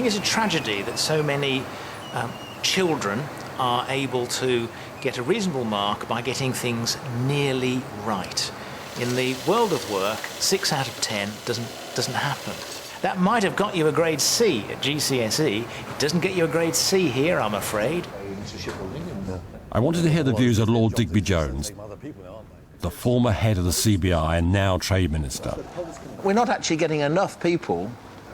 think it's a tragedy that so many children are able to get a reasonable mark by getting things nearly right. In the world of work, 6 out of 10 doesn't happen. That might have got you a grade C at GCSE. It doesn't get you a grade C here, I'm afraid. I wanted to hear the views of Lord Digby-Jones, the former head of the CBI and now Trade Minister. We're not actually getting enough people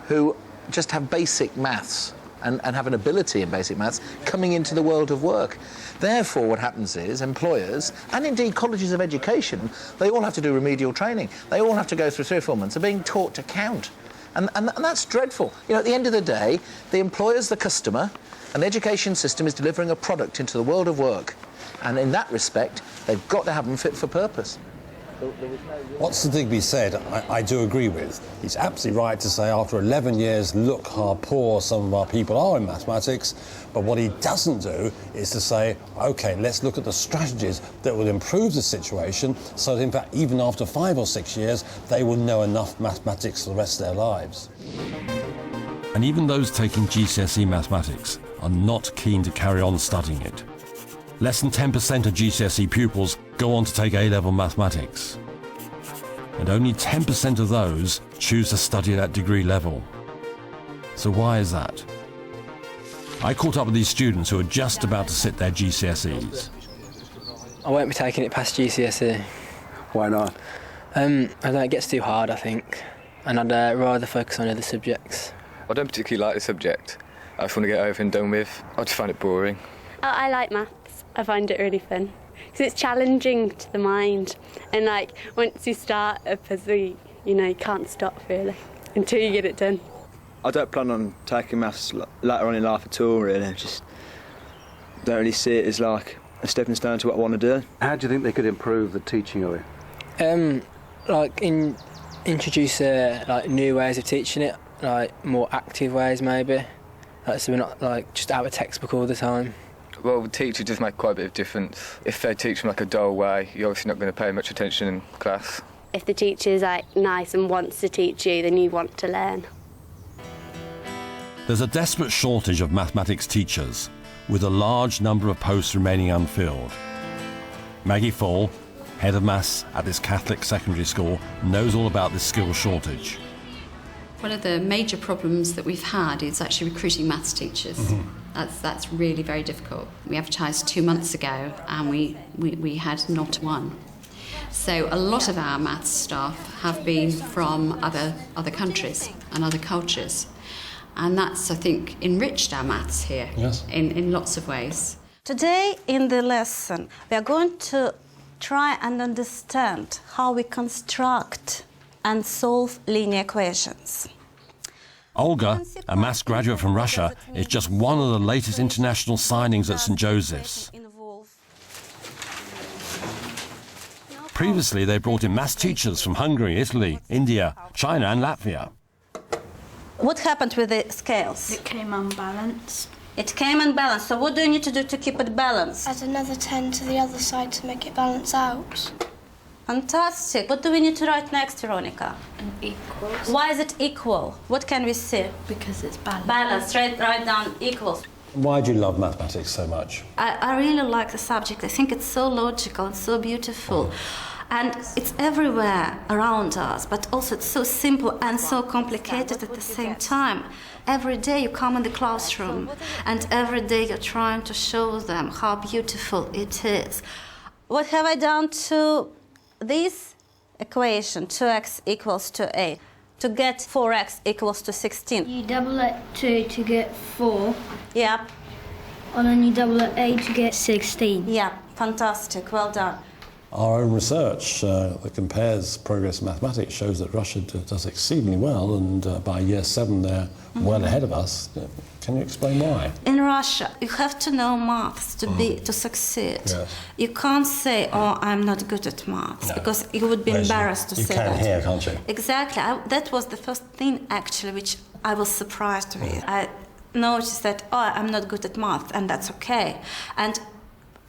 who just have basic maths and have an ability in basic maths coming into the world of work. Therefore, what happens is employers, and indeed colleges of education, they all have to do remedial training. They all have to go through 3 or 4 months. They're being taught to count. And that's dreadful. You know, at the end of the day, the employer's the customer, and the education system is delivering a product into the world of work. And in that respect, they've got to have them fit for purpose. What Sir Digby said, I do agree with. He's absolutely right to say after 11 years, look how poor some of our people are in mathematics. But what he doesn't do is to say, OK, let's look at the strategies that will improve the situation so that, in fact, even after 5 or 6 years, they will know enough mathematics for the rest of their lives. And even those taking GCSE mathematics are not keen to carry on studying it. Less than 10% of GCSE pupils go on to take A-level mathematics. And only 10% of those choose to study at that degree level. So why is that? I caught up with these students who are just about to sit their GCSEs. I won't be taking it past GCSE. Why not? I don't know, it gets too hard, I think. And I'd rather focus on other subjects. I don't particularly like the subject. I just want to get over and done with. I just find it boring. I like maths. I find it really fun because it's challenging to the mind, and like once you start a puzzle, you know, you can't stop really until you get it done. I don't plan on taking maths later on in life at all, really. I just don't really see it as like a stepping stone to what I want to do. How do you think they could improve the teaching of it? Like introduce like new ways of teaching it, like more active ways maybe, like, so we're not like just out of textbook all the time. Well, the teacher does make quite a bit of difference. If they teach them like a dull way, you're obviously not going to pay much attention in class. If the teacher's like nice and wants to teach you, then you want to learn. There's a desperate shortage of mathematics teachers, with a large number of posts remaining unfilled. Maggie Fall, head of maths at this Catholic secondary school, knows all about this skill shortage. One of the major problems that we've had is actually recruiting maths teachers. That's really very difficult. We advertised 2 months ago and we had not one. So a lot of our maths staff have been from other countries and other cultures. And that's, I think, enriched our maths here in lots of ways. Today in the lesson, we are going to try and understand how we construct and solve linear equations. Olga, a maths graduate from Russia, is just one of the latest international signings at St. Joseph's. Previously, they brought in maths teachers from Hungary, Italy, India, China and Latvia. What happened with the scales? It came unbalanced. It came unbalanced. So what do you need to do to keep it balanced? Add another 10 to the other side to make it balance out. Fantastic. What do we need to write next, Veronica? An equals. Why is it equal? What can we see? Because it's balanced. Balanced. Write down equals. Why do you love mathematics so much? I really like the subject. I think it's so logical and so beautiful. And it's everywhere around us, but also it's so simple and so complicated at the same time. Every day you come in the classroom and every day you're trying to show them how beautiful it is. What have I done to this equation, 2x equals to 8, to get 4x equals to 16? You double it 2 to get 4. Yep. And then you double it 8 to get 16. Yeah, fantastic, well done. Our own research that compares progress in mathematics shows that Russia does exceedingly well, and by year 7 they're well ahead of us. Can you explain why? In Russia, you have to know maths to succeed. Yes. You can't say, "Oh, I'm not good at maths," because you would be embarrassed to say that. You can hear, can't you? Exactly. That was the first thing, actually, which I was surprised with. I noticed that, "Oh, I'm not good at maths," and that's okay. And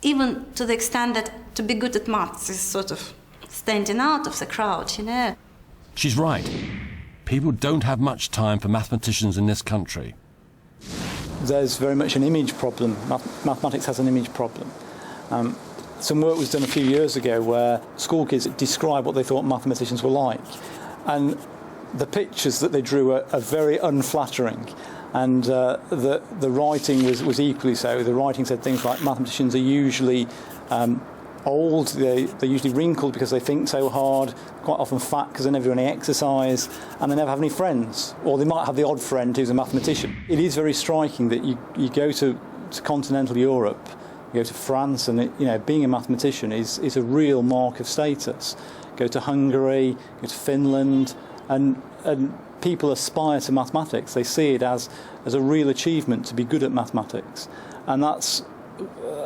even to the extent that to be good at maths is sort of standing out of the crowd, you know. She's right. People don't have much time for mathematicians in this country. there's very much an image problem. Mathematics has an image problem. Some work was done a few years ago where school kids described what they thought mathematicians were like, and the pictures that they drew are very unflattering, and the writing was equally so. The writing said things like mathematicians are usually old, they're usually wrinkled because they think so hard, quite often fat because they never do any exercise, and they never have any friends, or they might have the odd friend who's a mathematician. It is very striking that you go to continental Europe, you go to France, and being a mathematician is a real mark of status. Go to Hungary, go to Finland, and people aspire to mathematics. They see it as a real achievement to be good at mathematics, and that's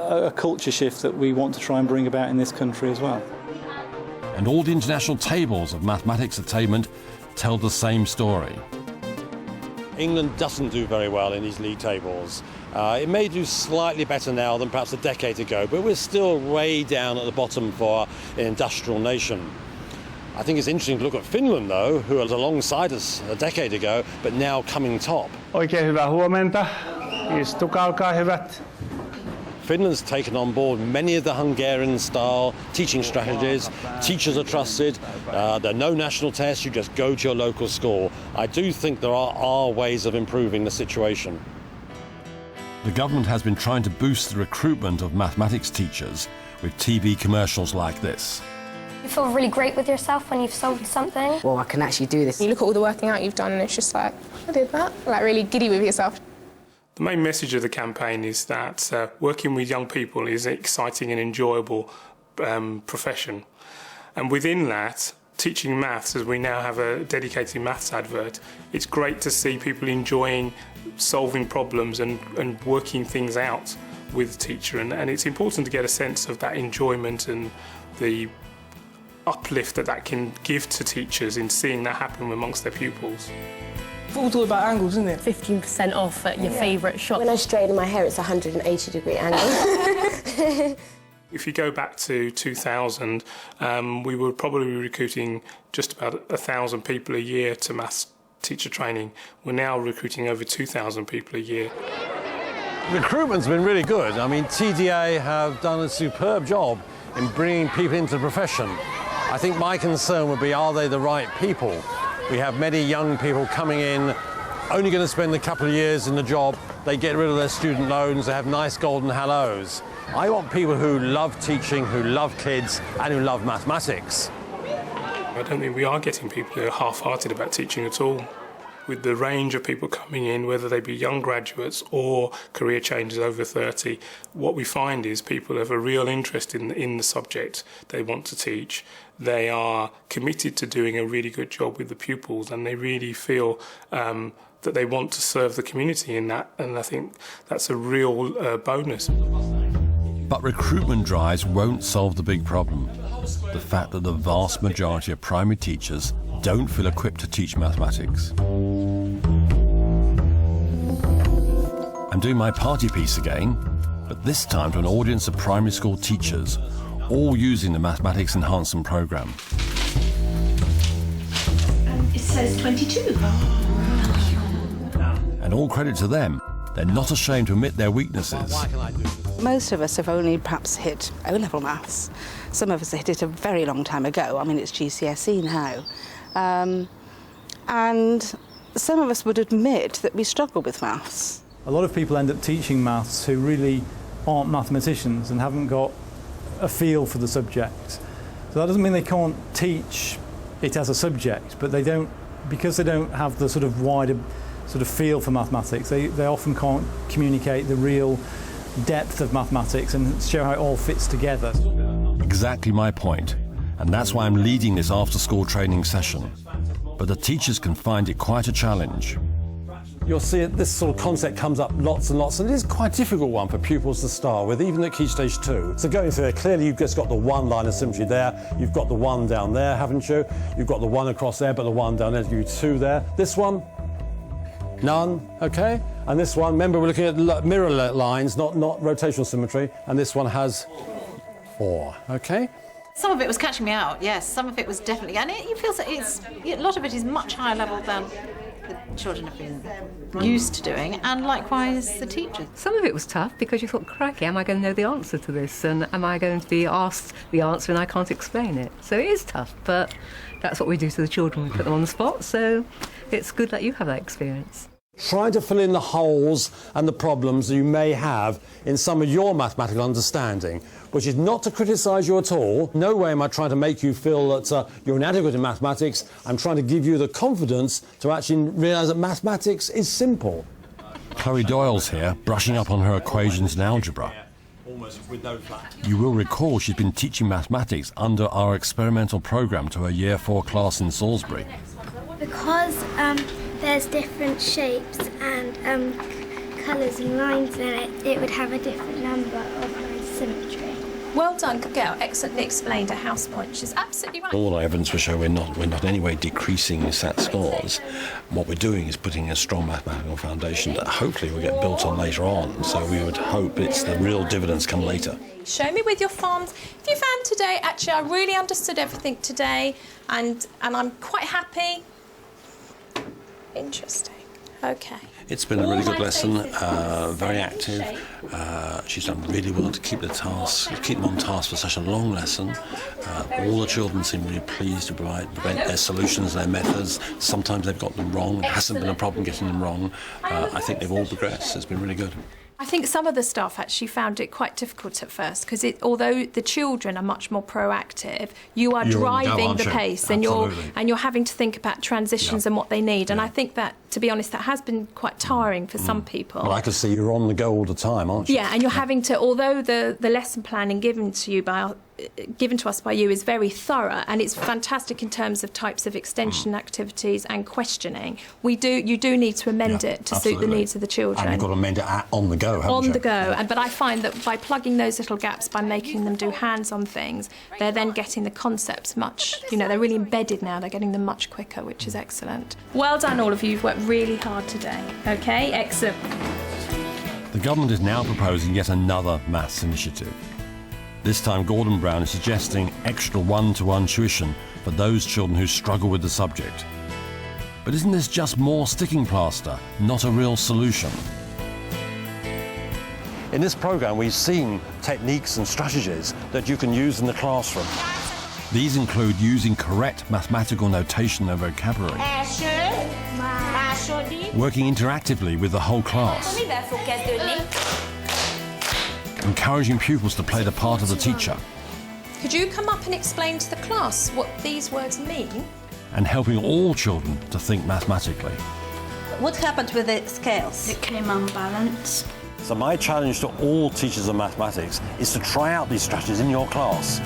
a culture shift that we want to try and bring about in this country as well. And all the international tables of mathematics attainment tell the same story. England doesn't do very well in these league tables. It may do slightly better now than perhaps a decade ago, but we're still way down at the bottom for an industrial nation. I think it's interesting to look at Finland, though, who was alongside us a decade ago, but now coming top. Oikein hyvää huomenta. Istukaa, olkaa hyvät. Finland's taken on board many of the Hungarian-style teaching strategies. Teachers are trusted. There are no national tests. You just go to your local school. I do think there are ways of improving the situation. The government has been trying to boost the recruitment of mathematics teachers with TV commercials like this. You feel really great with yourself when you've solved something. Well, I can actually do this. You look at all the working out you've done and it's just like, I did that. Like really giddy with yourself. The main message of the campaign is that working with young people is an exciting and enjoyable profession. And within that, teaching maths, as we now have a dedicated maths advert, it's great to see people enjoying solving problems and working things out with the teacher. And it's important to get a sense of that enjoyment and the uplift that can give to teachers in seeing that happen amongst their pupils. It's all about angles, isn't it? 15% off at your favourite shop. When I straighten my hair, it's a 180-degree angle. If you go back to 2000, we were probably recruiting just about 1,000 people a year to maths teacher training. We're now recruiting over 2,000 people a year. Recruitment's been really good. I mean, TDA have done a superb job in bringing people into the profession. I think my concern would be, are they the right people? We have many young people coming in, only going to spend a couple of years in the job. They get rid of their student loans, they have nice golden hellos. I want people who love teaching, who love kids, and who love mathematics. I don't think we are getting people who are half-hearted about teaching at all. With the range of people coming in, whether they be young graduates or career changers over 30, what we find is people have a real interest in the subject they want to teach. They are committed to doing a really good job with the pupils, and they really feel that they want to serve the community in that, and I think that's a real bonus. But recruitment drives won't solve the big problem, the fact that the vast majority of primary teachers don't feel equipped to teach mathematics. I'm doing my party piece again, but this time to an audience of primary school teachers, all using the Mathematics Enhancement Programme. It says 22. And all credit to them, they're not ashamed to admit their weaknesses. Most of us have only perhaps hit O-level maths. Some of us hit it a very long time ago. I mean, it's GCSE now. And some of us would admit that we struggle with maths. A lot of people end up teaching maths who really aren't mathematicians and haven't got a feel for the subject. So that doesn't mean they can't teach it as a subject, but they don't, because they don't have the sort of wider sort of feel for mathematics, they often can't communicate the real depth of mathematics and show how it all fits together. Exactly my point, and that's why I'm leading this after-school training session. But the teachers can find it quite a challenge. You'll see this sort of concept comes up lots and lots, and it is quite a difficult one for pupils to start with, even at Key Stage 2. So going through there, clearly you've just got the one line of symmetry there, you've got the one down there, haven't you? You've got the one across there, but the one down there, you two there. This one, none, okay? And this one, remember we're looking at mirror lines, not rotational symmetry, and this one has 4, okay? Some of it was catching me out, yes. Some of it was definitely, and you feel that a lot of it is much higher level than the children have been used to doing, and likewise the teachers. Some of it was tough because you thought, crikey, am I going to know the answer to this? And am I going to be asked the answer and I can't explain it? So it is tough, but that's what we do to the children. We put them on the spot, so it's good that you have that experience. Trying to fill in the holes and the problems that you may have in some of your mathematical understanding, which is not to criticise you at all. No way am I trying to make you feel that you're inadequate in mathematics. I'm trying to give you the confidence to actually realise that mathematics is simple. Chloe Doyle's here, brushing up on her equations in algebra. You will recall she's been teaching mathematics under our experimental programme to her Year 4 class in Salisbury. Because there's different shapes and colours and lines in it, it would have a different number of symmetry. Well done, good girl. Excellently explained a house point. She's absolutely right. All our evidence will show we're not in any way decreasing SAT scores. What we're doing is putting a strong mathematical foundation that hopefully will get built on later on. So we would hope it's the real dividends come later. Show me with your farms. If you found today, actually, I really understood everything today, and I'm quite happy. Interesting. Okay. It's been a really good lesson, very active. She's done really well to keep them on task for such a long lesson. All the children seem really pleased to present their solutions, their methods. Sometimes they've got them wrong. It hasn't been a problem getting them wrong. I think they've all progressed. It's been really good. I think some of the staff actually found it quite difficult at first because although the children are much more proactive, you are driving the pace and you're having to think about transitions and what they need. And I think that, to be honest, that has been quite tiring for some people. Well, I can see you're on the go all the time, aren't you? Yeah, and you're having to, although the lesson planning given to us by you is very thorough and it's fantastic in terms of types of extension activities and questioning, you do need to amend it to suit the needs of the children. And you've got to amend it on the go, haven't you? On the go. But I find that by plugging those little gaps, by making them do hands-on things, they're then getting the concepts much, they're really embedded now, they're getting them much quicker, which is excellent. Well done, all of you. You've worked really hard today. OK, excellent. The government is now proposing yet another maths initiative. This time, Gordon Brown is suggesting extra one-to-one tuition for those children who struggle with the subject. But isn't this just more sticking plaster, not a real solution? In this programme, we've seen techniques and strategies that you can use in the classroom. These include using correct mathematical notation and vocabulary, working interactively with the whole class, encouraging pupils to play the part of the teacher. Could you come up and explain to the class what these words mean? And helping all children to think mathematically. What happened with the scales? It came unbalanced. So my challenge to all teachers of mathematics is to try out these strategies in your class.